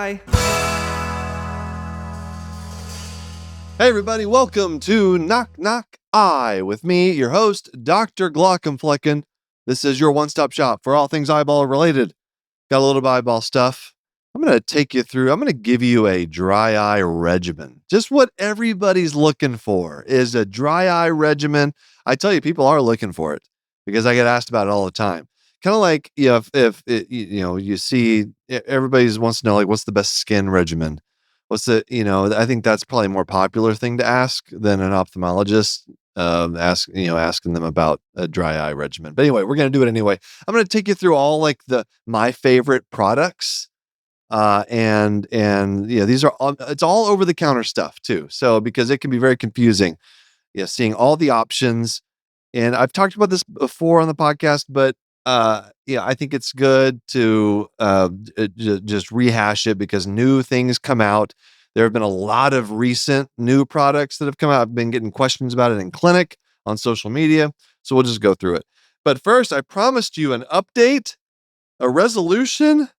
Bye. Hey everybody, welcome to Knock Knock Eye with me, your host, Dr. Glaucomflecken. This is your one-stop shop for all things eyeball related. Got a little bit of eyeball stuff. I'm going to give you a dry eye regimen. Just what everybody's looking for is a dry eye regimen. I tell you, people are looking for it because I get asked about it all the time. Kind of like, you see everybody wants to know, like, what's the best skin regimen? I think that's probably a more popular thing to ask than an ophthalmologist asking them about a dry eye regimen. But anyway, we're going to do it anyway. I'm going to take you through all like my favorite products. These are it's all over the counter stuff too. So, because it can be very confusing, seeing all the options. And I've talked about this before on the podcast, but I think it's good to just rehash it because new things come out. There have been a lot of recent new products that have come out. I've been getting questions about it in clinic, on social media. So we'll just go through it. But first, I promised you an update, a resolution,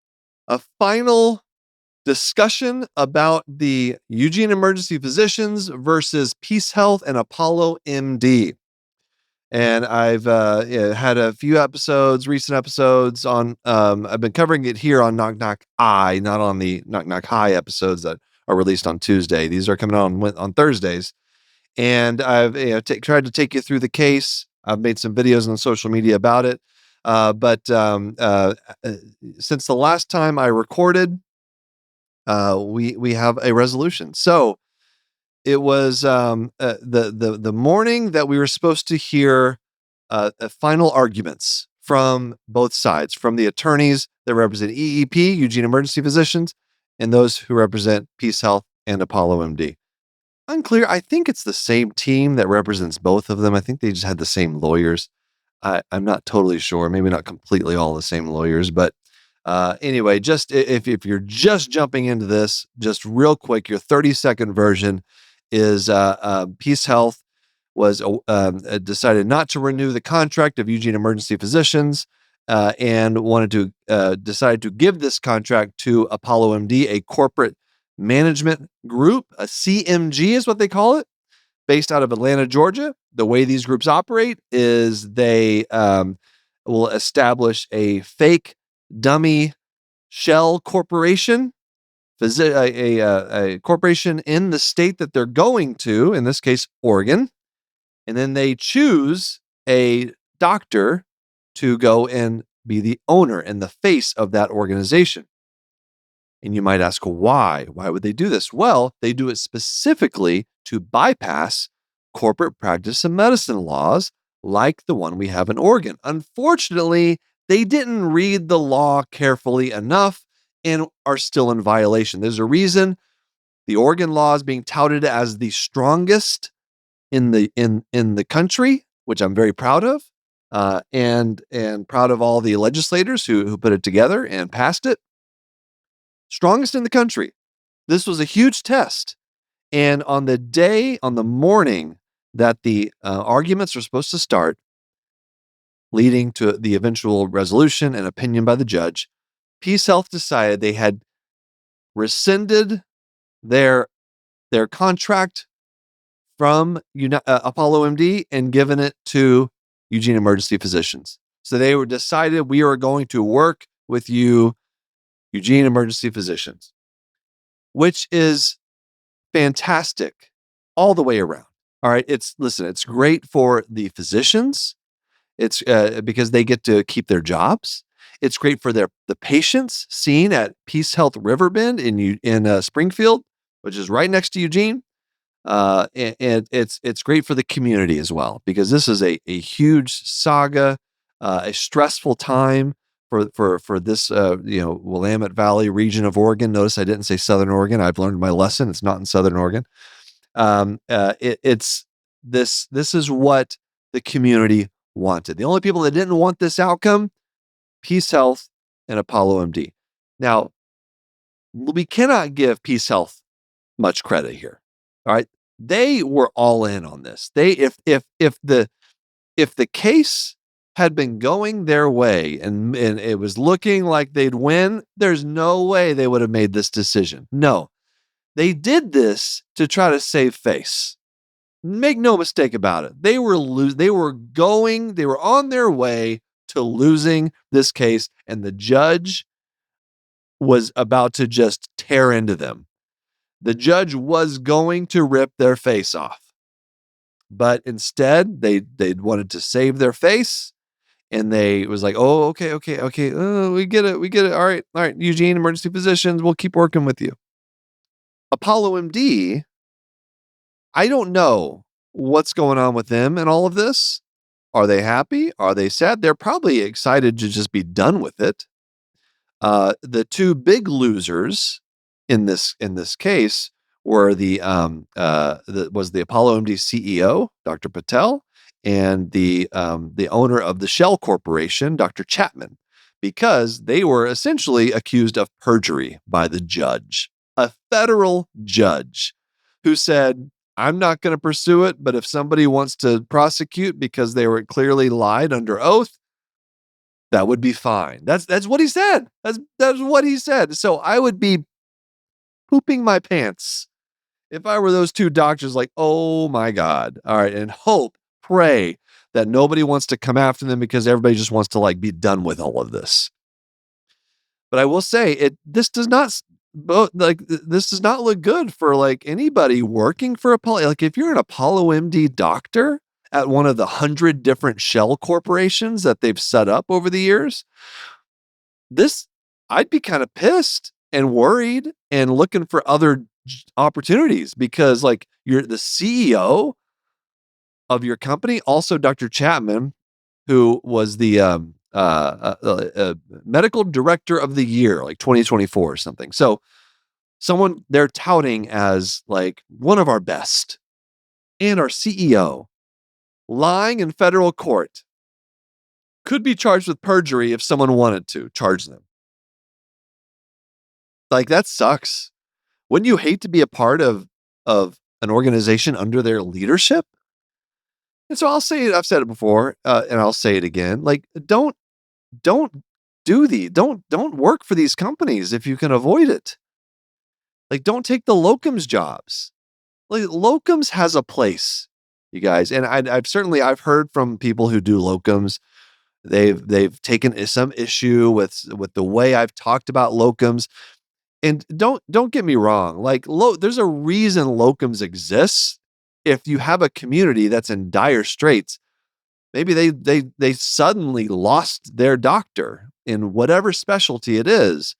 a final discussion about the Eugene Emergency Physicians versus PeaceHealth and Apollo MD. And I've had a few recent episodes on, I've been covering it here on Knock Knock Eye, not on the Knock Knock High episodes that are released on Tuesday. These are coming on Thursdays. And I've tried to take you through the case. I've made some videos on social media about it. But since the last time I recorded, we have a resolution. So it was the morning that we were supposed to hear final arguments from both sides, from the attorneys that represent EEP, Eugene Emergency Physicians, and those who represent PeaceHealth and Apollo MD. Unclear. I think it's the same team that represents both of them. I think they just had the same lawyers. I'm not totally sure. Maybe not completely all the same lawyers, but anyway, just if you're just jumping into this, just real quick, your 30-second version is PeaceHealth was decided not to renew the contract of Eugene Emergency Physicians and wanted to decide to give this contract to Apollo MD, a corporate management group, a CMG is what they call it, based out of Atlanta, Georgia. The way these groups operate is they will establish a fake dummy shell corporation, a corporation in the state that they're going to, in this case, Oregon. And then they choose a doctor to go and be the owner and the face of that organization. And you might ask, why? Why would they do this? Well, they do it specifically to bypass corporate practice and medicine laws like the one we have in Oregon. Unfortunately, they didn't read the law carefully enough and are still in violation. There's a reason the Oregon law is being touted as the strongest in the country, which I'm very proud of, and proud of all the legislators who put it together and passed it. Strongest in the country. This was a huge test. And on the morning that the arguments are supposed to start, leading to the eventual resolution and opinion by the judge, PeaceHealth decided they had rescinded their contract from Apollo MD and given it to Eugene Emergency Physicians. So they were decided, we are going to work with you, Eugene Emergency Physicians, which is fantastic all the way around. All right, it's great for the physicians. It's because they get to keep their jobs. It's great for the patients seen at PeaceHealth Riverbend in Springfield, which is right next to Eugene. And it's great for the community as well, because this is a huge saga, a stressful time for this Willamette Valley region of Oregon. Notice I didn't say Southern Oregon. I've learned my lesson. It's not in Southern Oregon. This is what the community wanted. The only people that didn't want this outcome, PeaceHealth and Apollo MD. Now, we cannot give PeaceHealth much credit here. All right, they were all in on this. If the case had been going their way and it was looking like they'd win, there's no way they would have made this decision. No, they did this to try to save face. Make no mistake about it. They were on their way to losing this case, and the judge was about to just tear into them. The judge was going to rip their face off. But instead, they wanted to save their face, and they was like, "Oh, okay. We get it. All right, Eugene Emergency Physicians, we'll keep working with you." Apollo MD, I don't know what's going on with them and all of this. Are they happy? Are they sad? They're probably excited to just be done with it. The two big losers in this case were the Apollo MD CEO, Dr. Patel, and the owner of the Shell Corporation, Dr. Chapman, because they were essentially accused of perjury by the judge, a federal judge, who said, "I'm not going to pursue it, but if somebody wants to prosecute because they were clearly lied under oath, that would be fine." That's what he said. That's what he said. So I would be pooping my pants if I were those two doctors, like, oh my God. All right. And pray that nobody wants to come after them because everybody just wants to be done with all of this. But I will say this does not look good for anybody working for Apollo. Like if you're an Apollo MD doctor at one of the 100 different shell corporations that they've set up over the years, I'd be kind of pissed and worried and looking for other opportunities, because you're the CEO of your company, also Dr. Chapman, who was the medical director of the year, 2024 or something. So someone they're touting as one of our best, and our CEO lying in federal court, could be charged with perjury if someone wanted to charge them. That sucks. Wouldn't you hate to be a part of an organization under their leadership? And so I'll say it. I've said it before, and I'll say it again. Don't don't work for these companies if you can avoid it. Don't take the locums jobs. Locums has a place, you guys. And I've heard from people who do locums. They've taken some issue with the way I've talked about locums. And don't get me wrong. There's a reason locums exists. If you have a community that's in dire straits, maybe they suddenly lost their doctor in whatever specialty it is.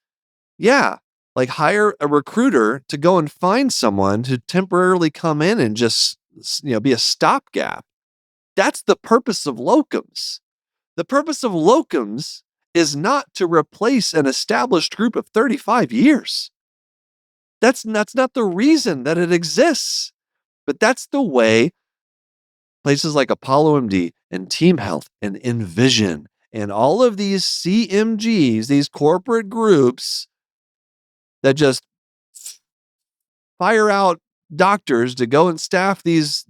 Yeah, hire a recruiter to go and find someone to temporarily come in and just be a stopgap. That's the purpose of locums. The purpose of locums is not to replace an established group of 35 years. That's not the reason that it exists. But that's the way places like Apollo MD and Team Health and Envision and all of these CMGs, these corporate groups that just fire out doctors to go and staff these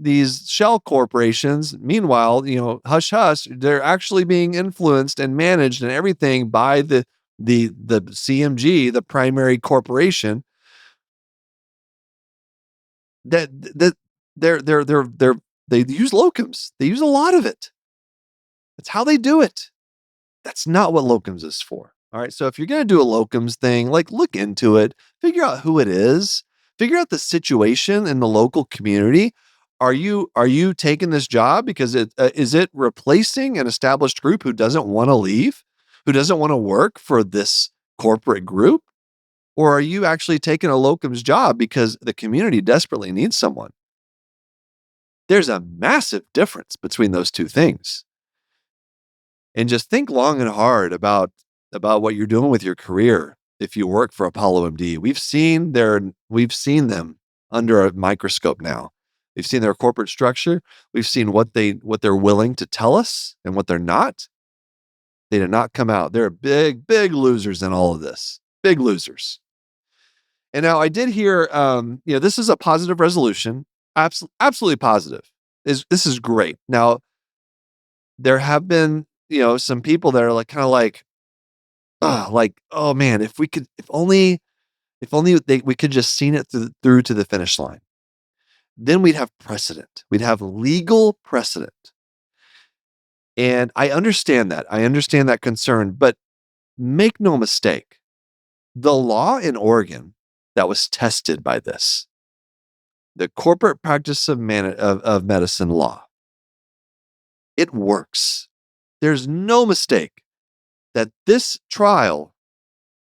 shell corporations. Meanwhile, hush hush, they're actually being influenced and managed and everything by the CMG, the primary corporation. They use locums. They use a lot of it. That's how they do it. That's not what locums is for. All right. So if you're going to do a locums thing, look into it, figure out who it is, figure out the situation in the local community. Are you taking this job because is it replacing an established group who doesn't want to leave, who doesn't want to work for this corporate group? Or are you actually taking a locums job because the community desperately needs someone? There's a massive difference between those two things. And just think long and hard about what you're doing with your career if you work for Apollo MD. We've seen them under a microscope now. We've seen their corporate structure. We've seen what they're willing to tell us and what they're not. They did not come out. They're big losers in all of this. Big losers. And now I did hear, this is a positive resolution. Absolutely positive. This is great. Now, there have been some people that are like kind of like, oh man, if only we could just seen it through to the finish line. Then we'd have precedent. We'd have legal precedent. And I understand that. I understand that concern, but make no mistake. The law in Oregon that was tested by this, the corporate practice of medicine law, it works. There's no mistake that this trial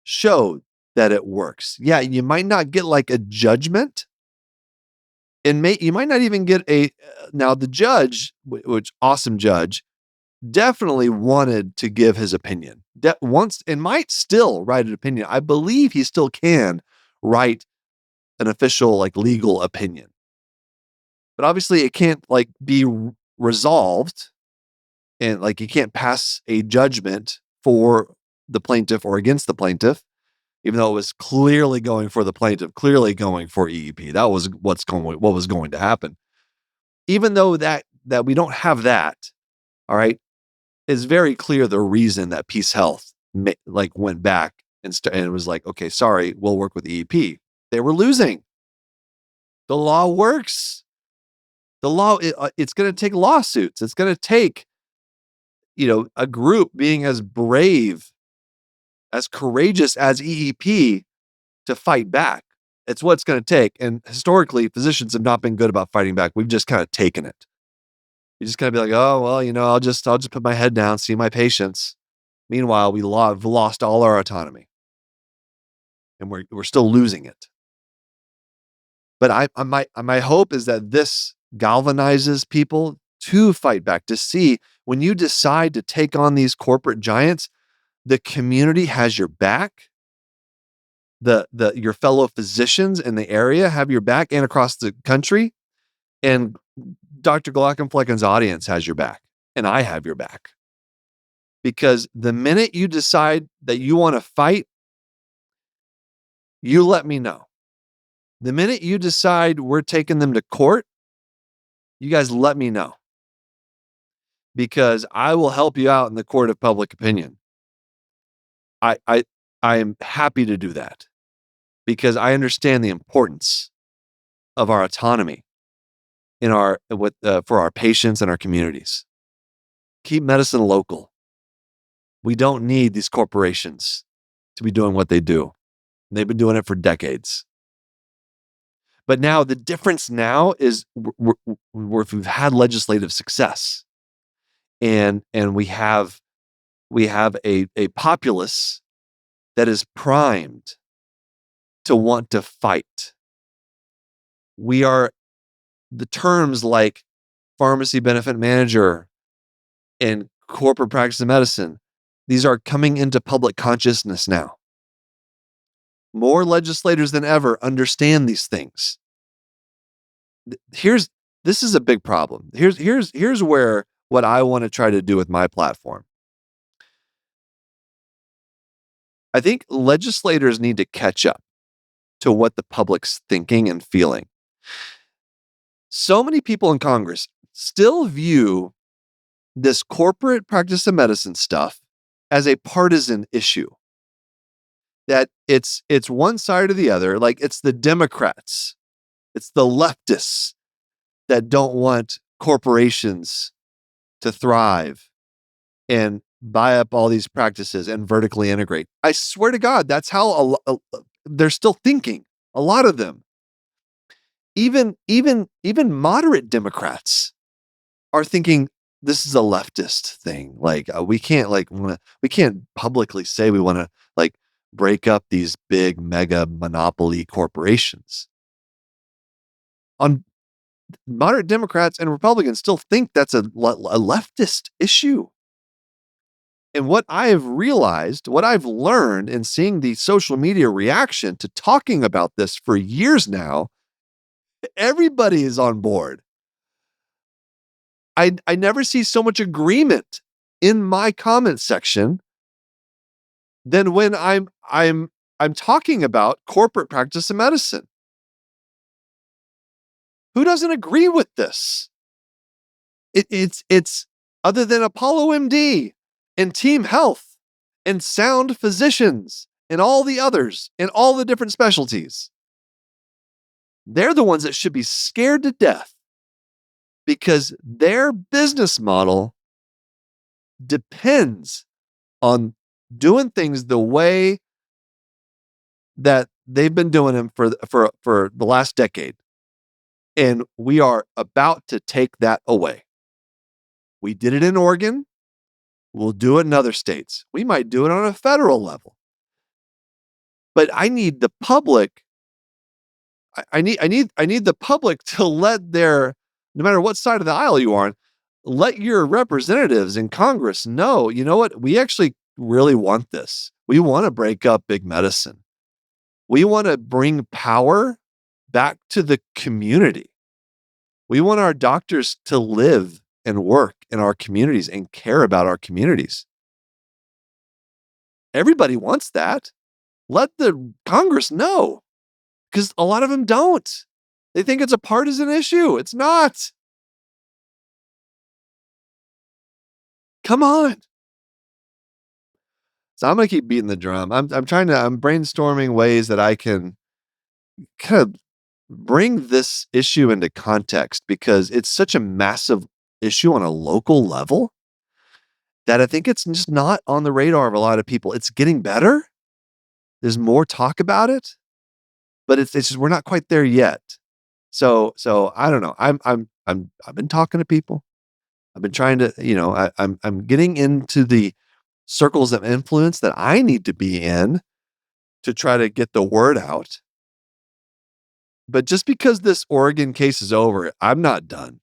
showed that it works. Yeah, you might not get like a judgment, and you might not even get now the judge, which awesome judge, definitely wanted to give his opinion. Once and might still write an opinion. I believe he still can write an official like legal opinion. But obviously it can't like be resolved, and like you can't pass a judgment for the plaintiff or against the plaintiff, even though it was clearly going for the plaintiff, clearly going for EEP. That was what was going to happen. Even though that we don't have that, all right, it's very clear the reason that PeaceHealth went back and it was like, okay, sorry, we'll work with EEP. They were losing. The law works. The law, it's going to take lawsuits. It's going to take, a group being as brave, as courageous as EEP to fight back. It's what it's going to take. And historically, physicians have not been good about fighting back. We've just kind of taken it. You just kind of be like, oh, well, I'll just put my head down, see my patients. Meanwhile, we've lost all our autonomy, and we're still losing it. But my hope is that this galvanizes people to fight back, to see when you decide to take on these corporate giants, the community has your back. Your fellow physicians in the area have your back, and across the country, and Dr. Glaucomflecken's audience has your back, and I have your back. Because the minute you decide that you want to fight, you let me know. The minute you decide we're taking them to court, you guys let me know. Because I will help you out in the court of public opinion. I am happy to do that, because I understand the importance of our autonomy for our patients and our communities. Keep medicine local. We don't need these corporations to be doing what they do. They've been doing it for decades. But now the difference now is we've had legislative success, and we have a populace that is primed to want to fight. We are the terms like pharmacy benefit manager and corporate practice of medicine. These are coming into public consciousness now. More legislators than ever understand these things. This is a big problem. Here's where what I want to try to do with my platform. I think legislators need to catch up to what the public's thinking and feeling. So many people in Congress still view this corporate practice of medicine stuff as a partisan issue. That it's one side or the other, like it's the Democrats, it's the leftists that don't want corporations to thrive and buy up all these practices and vertically integrate. I swear to God, that's how they're still thinking. A lot of them, even moderate Democrats, are thinking this is a leftist thing. Like we can't publicly say we want to like break up these big mega monopoly corporations. On moderate Democrats and Republicans still think that's a leftist issue. And what I have realized, what I've learned in seeing the social media reaction to talking about this for years now, everybody is on board. I never see so much agreement in my comment section than when I'm talking about corporate practice of medicine. Who doesn't agree with this? It's other than Apollo MD. and Team Health and Sound Physicians and all the others and all the different specialties. They're the ones that should be scared to death because their business model depends on doing things the way that they've been doing them for the last decade. And we are about to take that away. We did it in Oregon. We'll do it in other states. We might do it on a federal level. But I need the public. I need the public to let their, no matter what side of the aisle you are on, let your representatives in Congress know, you know what? We actually really want this. We want to break up big medicine. We want to bring power back to the community. We want our doctors to live and work in our communities and care about our communities. Everybody wants that. Let the Congress know, because a lot of them don't. They think it's a partisan issue. It's not. Come on. So I'm going to keep beating the drum. I'm brainstorming ways that I can kind of bring this issue into context, because it's such a massive issue on a local level that I think it's just not on the radar of a lot of people. It's getting better. There's more talk about it, but it's just, we're not quite there yet. So I don't know. I've been talking to people. I've been trying to, I'm getting into the circles of influence that I need to be in to try to get the word out. But just because this Oregon case is over, I'm not done.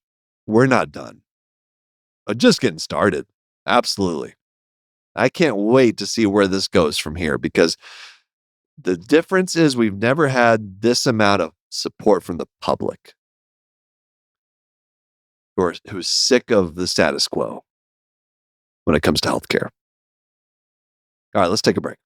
We're not done. I'm just getting started. Absolutely. I can't wait to see where this goes from here, because the difference is we've never had this amount of support from the public who's sick of the status quo when it comes to healthcare. All right, let's take a break.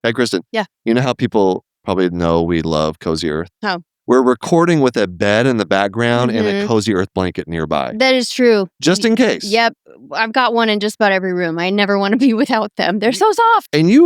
Hey, Kristen. Yeah. You know how people probably know we love Cozy Earth? How? We're recording with a bed in the background and a Cozy Earth blanket nearby. That is true. Just in case. Yep. I've got one in just about every room. I never want to be without them. They're so soft. And you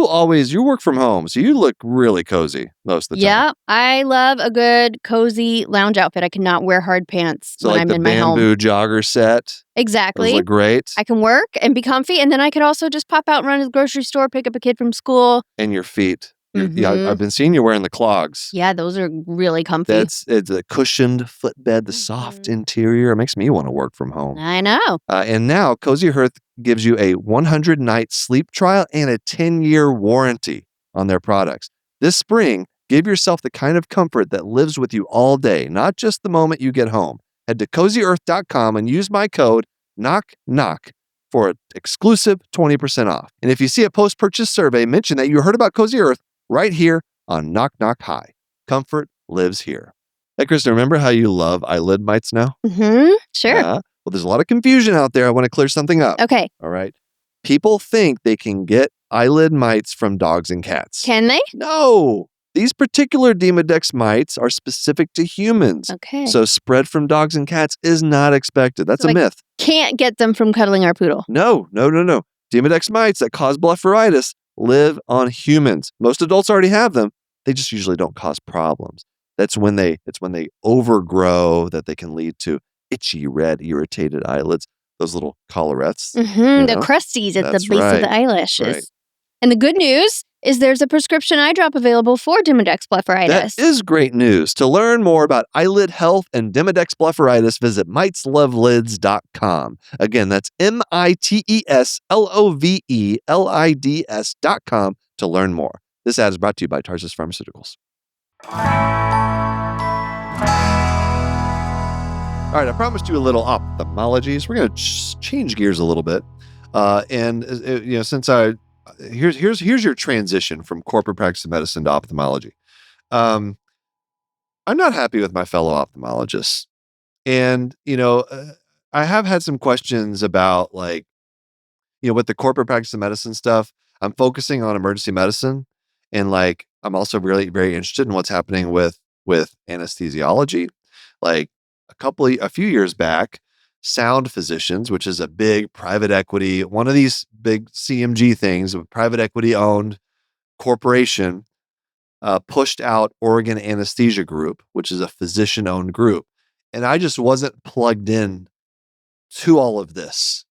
work from home, so you look really cozy most of the time. Yeah. I love a good cozy lounge outfit. I cannot wear hard pants when I'm in my home. So like the bamboo jogger set. Exactly. Those look great. I can work and be comfy, and then I could also just pop out and run to the grocery store, pick up a kid from school. And your feet. Yeah, I've been seeing you wearing the clogs. Yeah, those are really comfy. It's a cushioned footbed, the soft interior. It makes me want to work from home. I know. And now Cozy Earth gives you a 100-night sleep trial and a 10-year warranty on their products. This spring, give yourself the kind of comfort that lives with you all day, not just the moment you get home. Head to CozyEarth.com and use my code KNOCK for an exclusive 20% off. And if you see a post-purchase survey, mention that you heard about Cozy Earth right here on Knock Knock High. Comfort lives here. Hey, Kristen, remember how you love eyelid mites now? Mm-hmm. Sure. Yeah. Well, there's a lot of confusion out there. I want to clear something up. Okay. All right. People think they can get eyelid mites from dogs and cats. Can they? No. These particular Demodex mites are specific to humans. Okay. So spread from dogs and cats is not expected. That's a myth. Can't get them from cuddling our poodle. No. Demodex mites that cause blepharitis live on humans. Most adults already have them. They just usually don't cause problems. It's when they overgrow that they can lead to itchy, red, irritated eyelids. Those little collarettes. The crusties at the base of the eyelashes. Right. And the good news is there's a prescription eye drop available for Demodex blepharitis. That is great news. To learn more about eyelid health and Demodex blepharitis, visit miteslovelids.com. Again, that's miteslovelids.com to learn more. This ad is brought to you by Tarsus Pharmaceuticals. All right, I promised you a little ophthalmology, so we're going to change gears a little bit. Since here's your transition from corporate practice of medicine to ophthalmology. I'm not happy with my fellow ophthalmologists, and I have had some questions about with the corporate practice of medicine stuff. I'm focusing on emergency medicine, and I'm also really very interested in what's happening with anesthesiology. A few years back, Sound Physicians, which is a big private equity, one of these big CMG things, a private equity owned corporation, pushed out Oregon Anesthesia Group, which is a physician owned group. And I just wasn't plugged in to all of this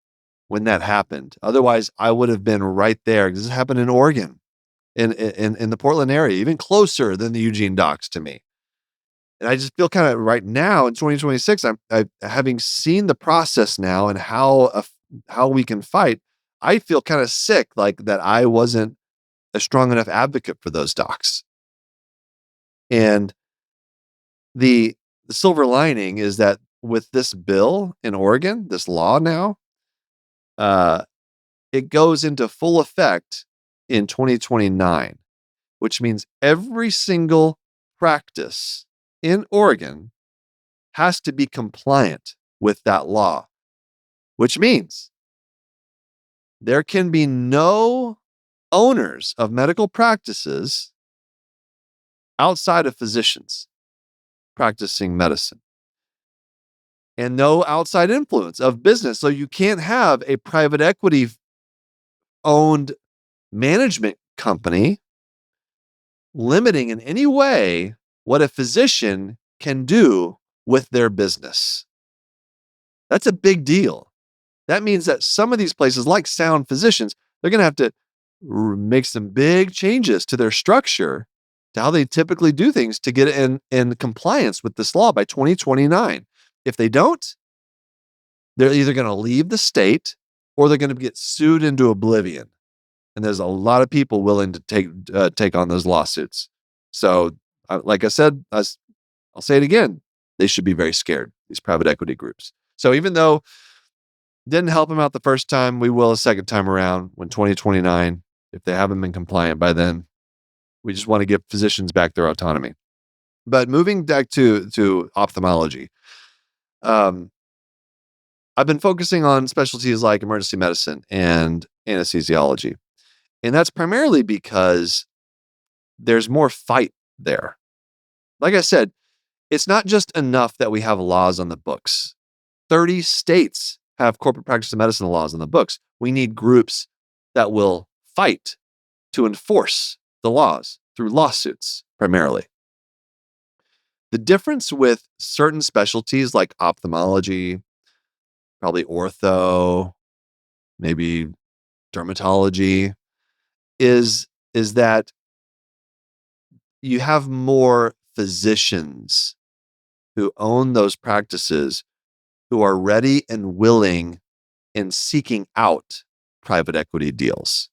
when that happened. Otherwise, I would have been right there. This happened in Oregon, in the Portland area, even closer than the Eugene docs to me. And I just feel kind of right now in 2026, I having seen the process now and how we can fight. I feel kind of sick, like that I wasn't a strong enough advocate for those docs. And the silver lining is that with this bill in Oregon, this law now, it goes into full effect in 2029, which means every single practice in Oregon has to be compliant with that law, which means there can be no owners of medical practices outside of physicians practicing medicine, and no outside influence of business. So you can't have a private equity owned management company limiting in any way what a physician can do with their business. That's a big deal. That means that some of these places, like Sound Physicians, they're going to have to make some big changes to their structure, to how they typically do things, to get in compliance with this law by 2029. If they don't, they're either going to leave the state or they're going to get sued into oblivion. And there's a lot of people willing to take on those lawsuits. So, like I said, I'll say it again, they should be very scared, these private equity groups. So even though didn't help them out the first time, we will a second time around when 2029, if they haven't been compliant by then. We just want to give physicians back their autonomy. But moving back to ophthalmology, I've been focusing on specialties like emergency medicine and anesthesiology. And that's primarily because there's more fight there. Like I said, it's not just enough that we have laws on the books. 30 states have corporate practice of medicine laws on the books. We need groups that will fight to enforce the laws through lawsuits, primarily. The difference with certain specialties like ophthalmology, probably ortho, maybe dermatology, is that you have more physicians who own those practices who are ready and willing and seeking out private equity deals.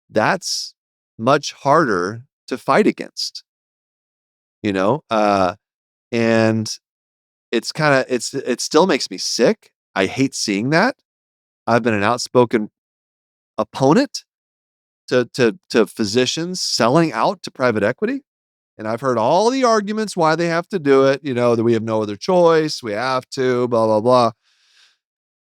That's much harder to fight against, and it still makes me sick. I hate seeing that. I've been an outspoken opponent to physicians selling out to private equity. And I've heard all the arguments why they have to do it, that we have no other choice, we have to, blah, blah, blah.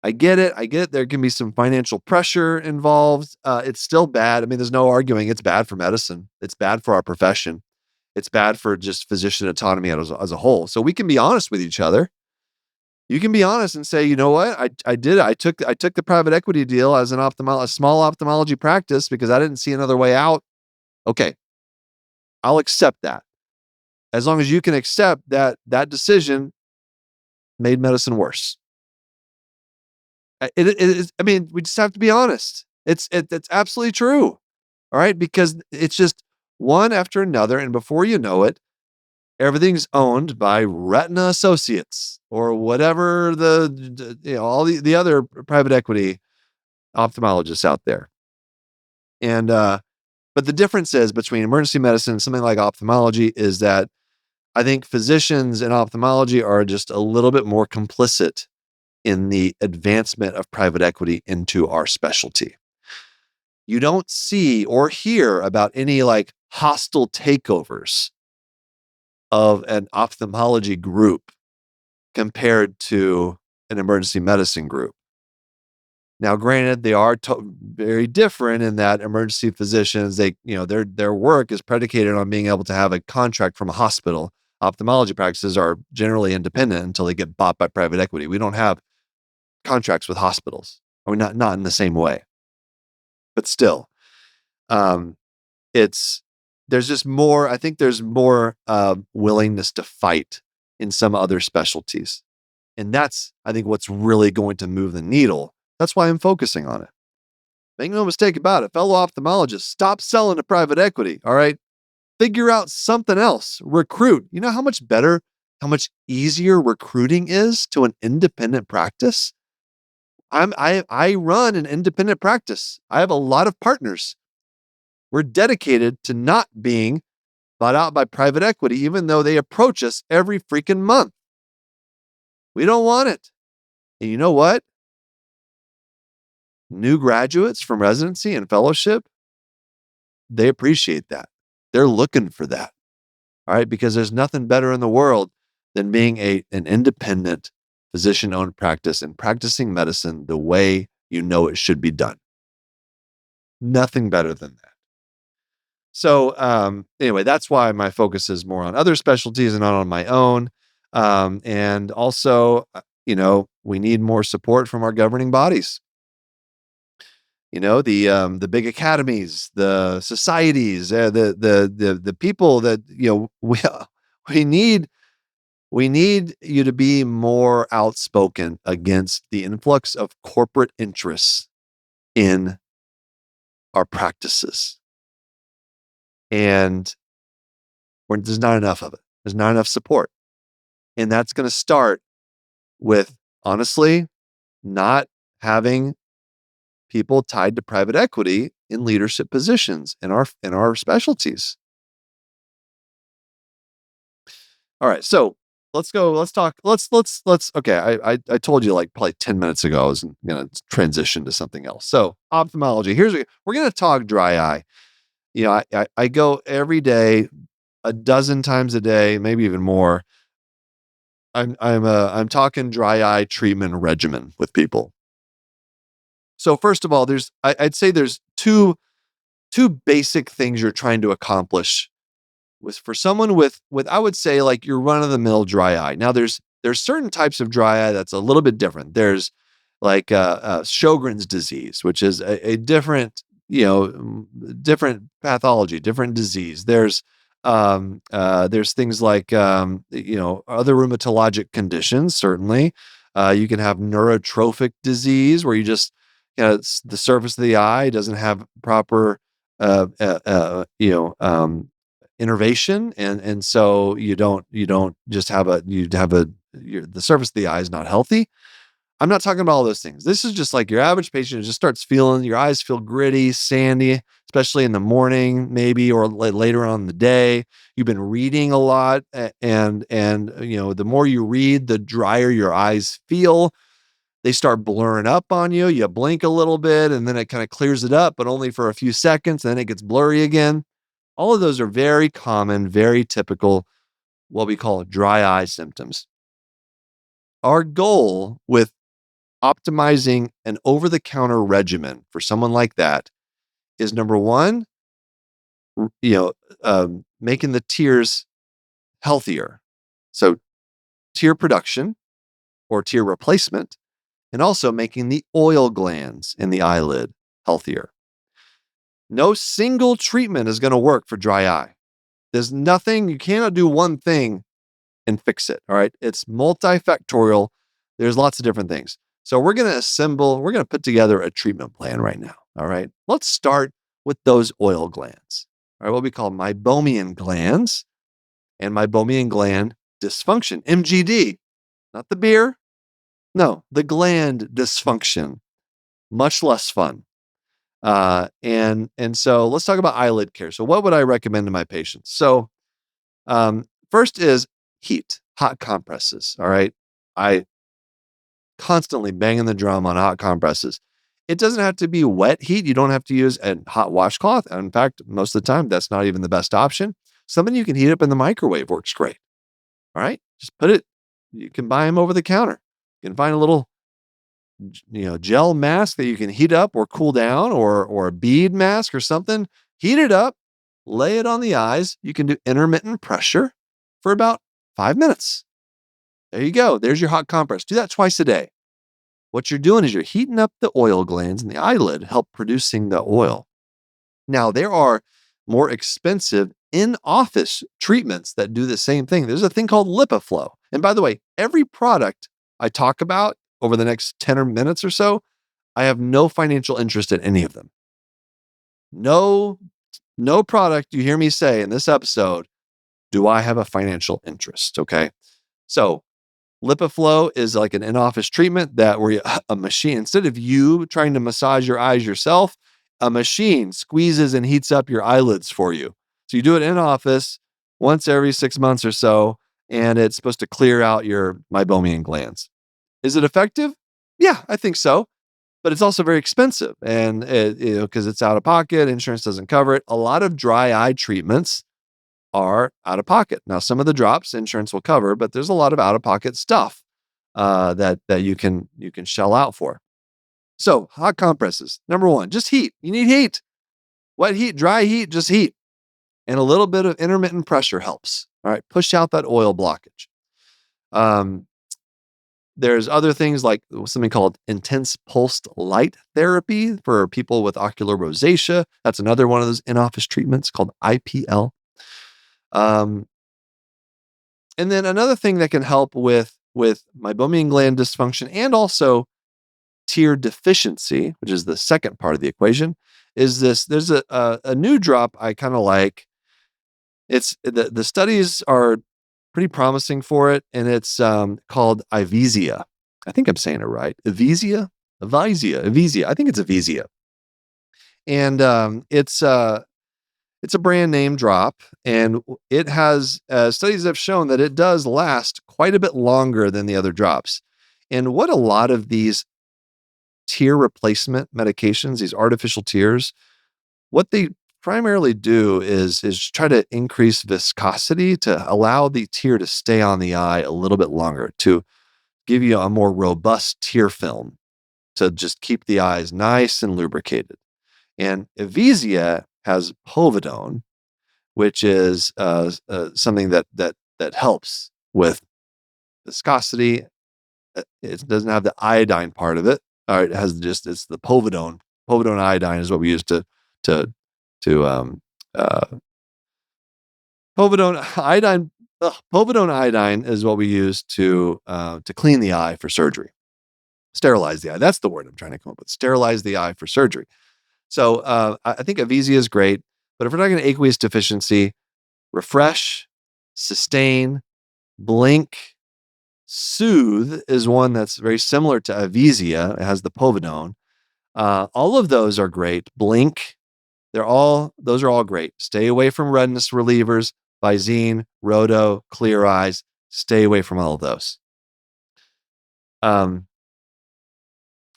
I get it. There can be some financial pressure involved. It's still bad. I mean, there's no arguing. It's bad for medicine. It's bad for our profession. It's bad for just physician autonomy as a whole. So we can be honest with each other. You can be honest and say, you know what? I took the private equity deal as a small ophthalmology practice because I didn't see another way out. Okay. I'll accept that. As long as you can accept that decision made medicine worse. It is, I mean, we just have to be honest. It's absolutely true. All right. Because it's just one after another. And before you know it, everything's owned by Retina Associates or whatever all the other private equity ophthalmologists out there. And, but the difference is between emergency medicine and something like ophthalmology is that I think physicians in ophthalmology are just a little bit more complicit in the advancement of private equity into our specialty. You don't see or hear about any hostile takeovers of an ophthalmology group compared to an emergency medicine group. Now, granted, they are very different in that emergency physicians, their work is predicated on being able to have a contract from a hospital. Ophthalmology practices are generally independent until they get bought by private equity. We don't have contracts with hospitals. I mean, not in the same way, but still, um, there's just more. I think there's more willingness to fight in some other specialties, and that's, I think, what's really going to move the needle. That's why I'm focusing on it. Make no mistake about it, fellow ophthalmologists, stop selling to private equity. All right, figure out something else. Recruit. You know how much better, how much easier recruiting is to an independent practice? I run an independent practice. I have a lot of partners. We're dedicated to not being bought out by private equity, even though they approach us every freaking month. We don't want it. And you know what? New graduates from residency and fellowship, they appreciate that. They're looking for that. All right. Because there's nothing better in the world than being an independent physician-owned practice and practicing medicine the way you know it should be done. Nothing better than that. So anyway, that's why my focus is more on other specialties and not on my own. And also, we need more support from our governing bodies. The big academies, the societies, the people that we need. We need you to be more outspoken against the influx of corporate interests in our practices. And there's not enough of it. There's not enough support. And that's going to start with, honestly, not having people tied to private equity in leadership positions in our specialties. All right, so let's go. Let's talk. Okay, I told you like probably 10 minutes ago I was going to transition to something else. So ophthalmology. We're going to talk dry eye. I go every day, a dozen times a day, maybe even more. I'm talking dry eye treatment regimen with people. So first of all, I'd say there's two basic things you're trying to accomplish for someone with I would say like your run of the mill dry eye. Now there's certain types of dry eye that's a little bit different. There's like Sjogren's disease, which is a different, different pathology, different disease. There's things like other rheumatologic conditions. Certainly, you can have neurotrophic disease where you just the surface of the eye doesn't have proper innervation, and so you don't just have the surface of the eye is not healthy. I'm not talking about all those things. This is just like your average patient who just starts feeling your eyes feel gritty, sandy, especially in the morning, maybe, or later on in the day. You've been reading a lot, and the more you read, the drier your eyes feel. They start blurring up on you. You blink a little bit, and then it kind of clears it up, but only for a few seconds. And then it gets blurry again. All of those are very common, very typical, what we call dry eye symptoms. Our goal with optimizing an over-the-counter regimen for someone like that is, number one, making the tears healthier. So tear production or tear replacement, and also making the oil glands in the eyelid healthier. No single treatment is going to work for dry eye. There's nothing, you cannot do one thing and fix it. All right. It's multifactorial. There's lots of different things. So we're going to put together a treatment plan right now. All right. Let's start with those oil glands. All right. What we call meibomian glands and meibomian gland dysfunction, MGD, not the beer. No, the gland dysfunction. Much less fun. And so let's talk about eyelid care. So what would I recommend to my patients? So first is heat, hot compresses. All right. I constantly banging the drum on hot compresses. It doesn't have to be wet heat. You don't have to use a hot washcloth. In fact, most of the time, that's not even the best option. Something you can heat up in the microwave works great. All right. Just put it, you can buy them over the counter. You can find a little gel mask that you can heat up or cool down, or a bead mask or something. Heat it up, lay it on the eyes. You can do intermittent pressure for about 5 minutes. There you go. There's your hot compress. Do that twice a day. what you're doing is you're heating up the oil glands in the eyelid, help producing the oil. Now, there are more expensive in-office treatments that do the same thing. There's a thing called LipiFlow. And by the way, every product I talk about over the next 10 minutes or so, I have no financial interest in any of them. No product you hear me say in this episode do I have a financial interest, okay? So LipiFlow is like an in-office treatment that where a machine, instead of you trying to massage your eyes yourself, a machine squeezes and heats up your eyelids for you. So you do it in office once every 6 months or so, and it's supposed to clear out your meibomian glands. Is it effective? Yeah, I think so. But it's also very expensive, and because it's out of pocket, insurance doesn't cover it. A lot of dry eye treatments are out of pocket. Now, some of the drops insurance will cover, but there's a lot of out of pocket stuff that you can shell out for. So, hot compresses. Number one, just heat. You need heat. Wet heat, dry heat, just heat. And a little bit of intermittent pressure helps. All right, push out that oil blockage. There's other things like something called intense pulsed light therapy for people with ocular rosacea. That's another one of those in-office treatments called IPL. And then another thing that can help with meibomian gland dysfunction and also tear deficiency, which is the second part of the equation, is this. There's a new drop I kind of like. It's the studies are pretty promising for it, and it's called Ivisia. I think I'm saying it right. Ivisia. I think it's Ivisia. And it's a brand name drop, and it has studies have shown that it does last quite a bit longer than the other drops. And what a lot of these tear replacement medications, these artificial tears, what they primarily do is try to increase viscosity to allow the tear to stay on the eye a little bit longer, to give you a more robust tear film to just keep the eyes nice and lubricated. And Evisia has povidone, which is something that helps with viscosity. It doesn't have the iodine part of it. It has it's the povidone. Povidone iodine is what we use to povidone iodine. Povidone iodine is what we use to clean the eye for surgery, sterilize the eye. That's the word I'm trying to come up with. Sterilize the eye for surgery. So I think Evisia is great, but if we're talking aqueous deficiency, refresh, sustain, blink, soothe is one that's very similar to Evisia. It has the povidone. All of those are great. Blink. Those are all great. Stay away from redness relievers, Visine, Rhodo, Clear Eyes. Stay away from all of those.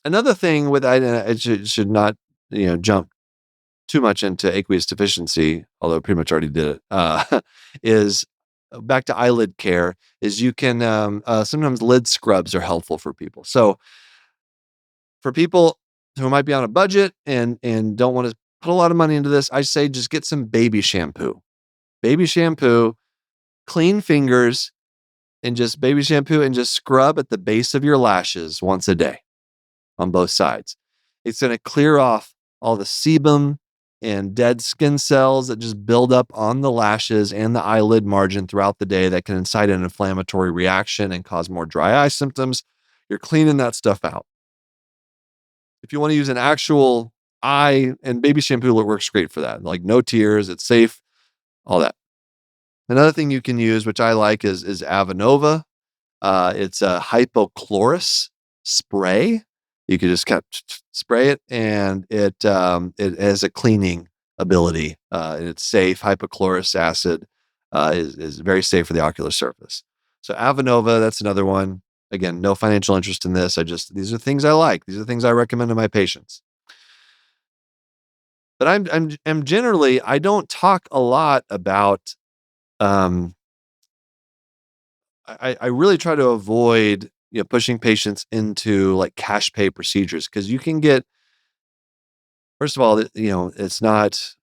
Another thing with it should not jump too much into aqueous deficiency, although I pretty much already did it. Is back to eyelid care. Is you can sometimes lid scrubs are helpful for people. So for people who might be on a budget and don't want to put a lot of money into this, I say just get some baby shampoo. Baby shampoo, clean fingers, and just baby shampoo and just scrub at the base of your lashes once a day on both sides. It's going to clear off all the sebum and dead skin cells that just build up on the lashes and the eyelid margin throughout the day that can incite an inflammatory reaction and cause more dry eye symptoms. You're cleaning that stuff out. If you want to use an actual eye and baby shampoo, it works great for that. Like no tears, it's safe, all that. Another thing you can use, which I like, is Avenova. It's a hypochlorous spray. You can just kind of spray it, and it has a cleaning ability. It's safe. Hypochlorous acid is very safe for the ocular surface. So Avenova, that's another one. Again, no financial interest in this. These are things I like. These are things I recommend to my patients. But I'm generally, I don't talk a lot about. I really try to avoid pushing patients into like cash pay procedures, because you can get, first of all, it's not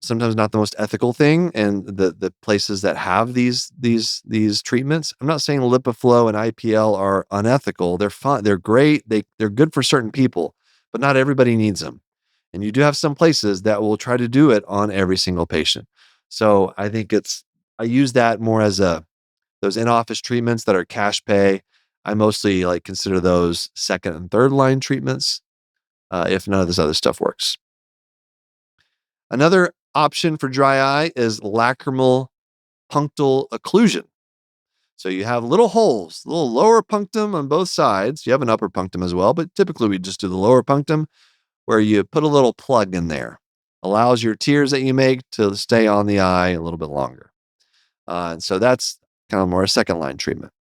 sometimes not the most ethical thing, and the places that have these treatments. I'm not saying LipiFlow and IPL are unethical. They're fun. They're great. They're good for certain people, but not everybody needs them. And you do have some places that will try to do it on every single patient. So I think I use that more as those in-office treatments that are cash pay. I mostly consider those second and third line treatments, if none of this other stuff works. Another option for dry eye is lacrimal punctal occlusion. So you have little holes, little lower punctum on both sides. You have an upper punctum as well, but typically we just do the lower punctum, where you put a little plug in there. Allows your tears that you make to stay on the eye a little bit longer. And so that's kind of more a second line treatment.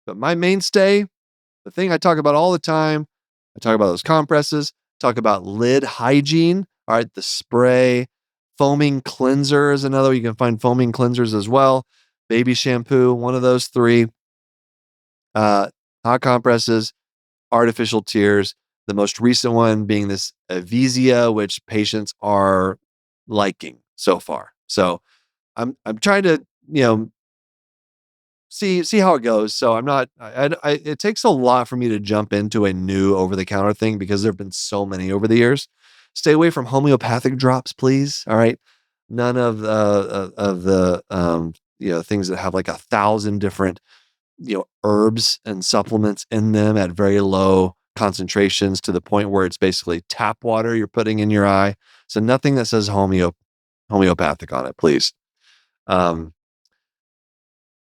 But my mainstay, the thing I talk about all the time, I talk about those compresses, talk about lid hygiene. All right, the spray, foaming cleanser is another. You can find foaming cleansers as well. Baby shampoo, one of those three. Hot compresses, artificial tears. The most recent one being this Avizia, which patients are liking so far. So I'm trying to, see how it goes. So I'm not, it takes a lot for me to jump into a new over-the-counter thing because there've been so many over the years. Stay away from homeopathic drops, please. All right. None of the things that have 1,000 different, herbs and supplements in them at very low concentrations to the point where it's basically tap water you're putting in your eye. So nothing that says homeopathic on it, please.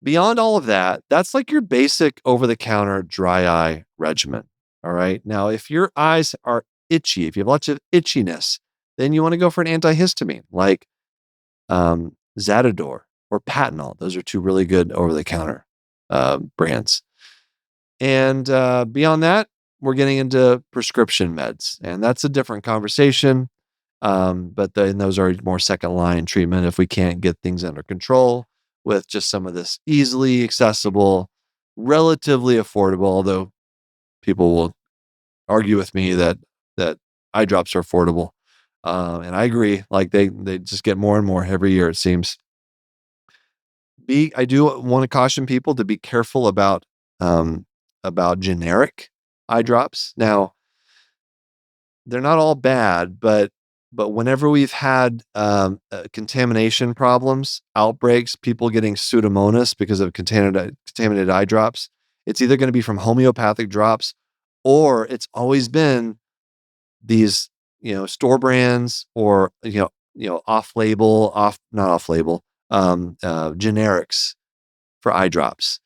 Beyond all of that, that's your basic over-the-counter dry eye regimen. All right. Now, if your eyes are itchy, if you have lots of itchiness, then you want to go for an antihistamine like Zatador or Patanol. Those are two really good over-the-counter brands. And beyond that, we're getting into prescription meds, and that's a different conversation. But then those are more second line treatment if we can't get things under control with just some of this easily accessible, relatively affordable, although people will argue with me that eye drops are affordable. And I agree, they just get more and more every year, it seems. I do want to caution people to be careful about generic eye drops. Now, they're not all bad, but whenever we've had contamination problems, outbreaks, people getting Pseudomonas because of contaminated eye drops, it's either going to be from homeopathic drops, or it's always been these store brands or generics for eye drops.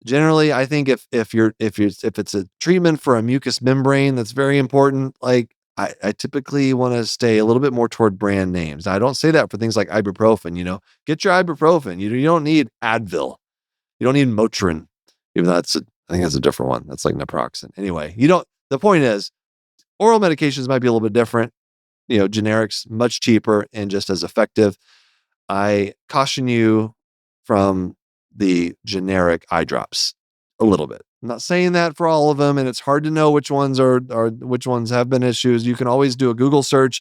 Generally, I think if it's a treatment for a mucous membrane that's very important, I typically want to stay a little bit more toward brand names. I don't say that for things like ibuprofen. Get your ibuprofen. You don't need Advil. You don't need Motrin. Even though I think that's a different one. That's like naproxen. Anyway, the point is, oral medications might be a little bit different. Generics, much cheaper and just as effective. I caution you from the generic eye drops a little bit. I'm not saying that for all of them, and it's hard to know which ones which ones have been issues. You can always do a Google search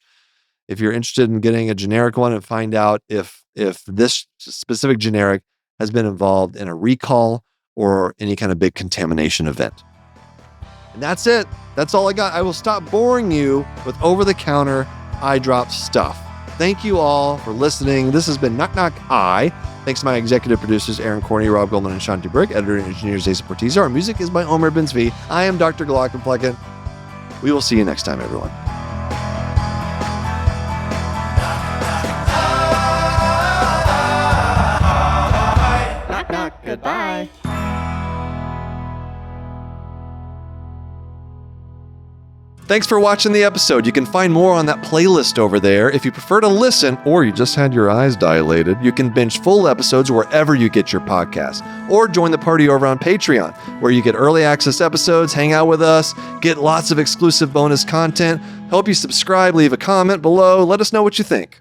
if you're interested in getting a generic one and find out if this specific generic has been involved in a recall or any kind of big contamination event. And that's it. That's all I got. I will stop boring you with over-the-counter eye drop stuff. Thank you all for listening. This has been Knock Knock Eye. Thanks to my executive producers, Aaron Corney, Rob Goldman, and Shanti Brick. Editor and engineer, Zaisa Portiza. Our music is by Omer Benzvi. I am Dr. Glaucomflecken. We will see you next time, everyone. Knock, knock. Goodbye. Thanks for watching the episode. You can find more on that playlist over there. If you prefer to listen, or you just had your eyes dilated, you can binge full episodes wherever you get your podcasts. Or join the party over on Patreon, where you get early access episodes, hang out with us, get lots of exclusive bonus content. Help you subscribe, leave a comment below. Let us know what you think.